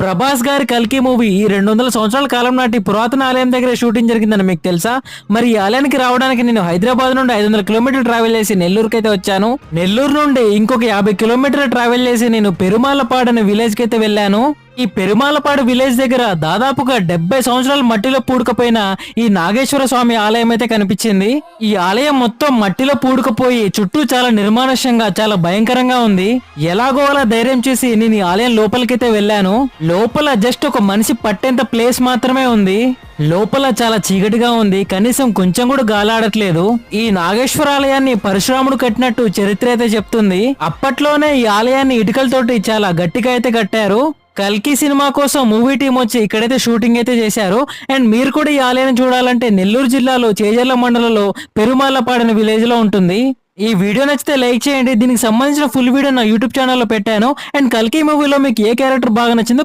ప్రభాస్ గారి కల్కి మూవీ 200 సంవత్సరాల కాలం నాటి పురాతన ఆలయం దగ్గర షూటింగ్ జరిగిందని మీకు తెలుసా? మరి ఈ ఆలయానికి రావడానికి నేను హైదరాబాద్ నుండి 500 కిలోమీటర్లు ట్రావెల్ చేసి నెల్లూరుకి అయితే వచ్చాను. నెల్లూరు నుండి ఇంకొక 50 కిలోమీటర్లు ట్రావెల్ చేసి నేను పెరుమాలపాడు అనే విలేజ్ కి అయితే వెళ్ళాను. ఈ పెరుమాలపాడు విలేజ్ దగ్గర దాదాపుగా 70 సంవత్సరాల మట్టిలో పూడుకపోయిన ఈ నాగేశ్వర స్వామి ఆలయం అయితే కనిపించింది. ఈ ఆలయం మొత్తం మట్టిలో పూడుకుపోయి చుట్టూ చాలా నిర్మానుష్యంగా చాలా భయంకరంగా ఉంది. ఎలాగో అలా ధైర్యం చేసి నేను ఈ ఆలయం లోపలికైతే వెళ్ళాను. లోపల జస్ట్ ఒక మనిషి పట్టేంత ప్లేస్ మాత్రమే ఉంది. లోపల చాలా చీకటిగా ఉంది. కనీసం కొంచెం కూడా గాలాడట్లేదు. ఈ నాగేశ్వర ఆలయాన్ని పరశురాముడు కట్టినట్టు చరిత్ర అయితే చెప్తుంది. అప్పట్లోనే ఈ ఆలయాన్ని ఇటుకలతోటి చాలా గట్టిగా అయితే కట్టారు. కల్కి సినిమా కోసం మూవీ టీం వచ్చి ఇక్కడైతే షూటింగ్ అయితే చేశారు. అండ్ మీరు కూడా ఈ ఆలయాన్ని చూడాలంటే నెల్లూరు జిల్లాలో చేజర్ల మండలంలో పెరుమాలపాడు అనే విలేజ్ లో ఉంటుంది. ఈ వీడియో నచ్చితే లైక్ చేయండి. దీనికి సంబంధించిన ఫుల్ వీడియో నా యూట్యూబ్ ఛానల్లో పెట్టాను. అండ్ కల్కి మూవీలో మీకు ఏ క్యారెక్టర్ బాగా నచ్చిందో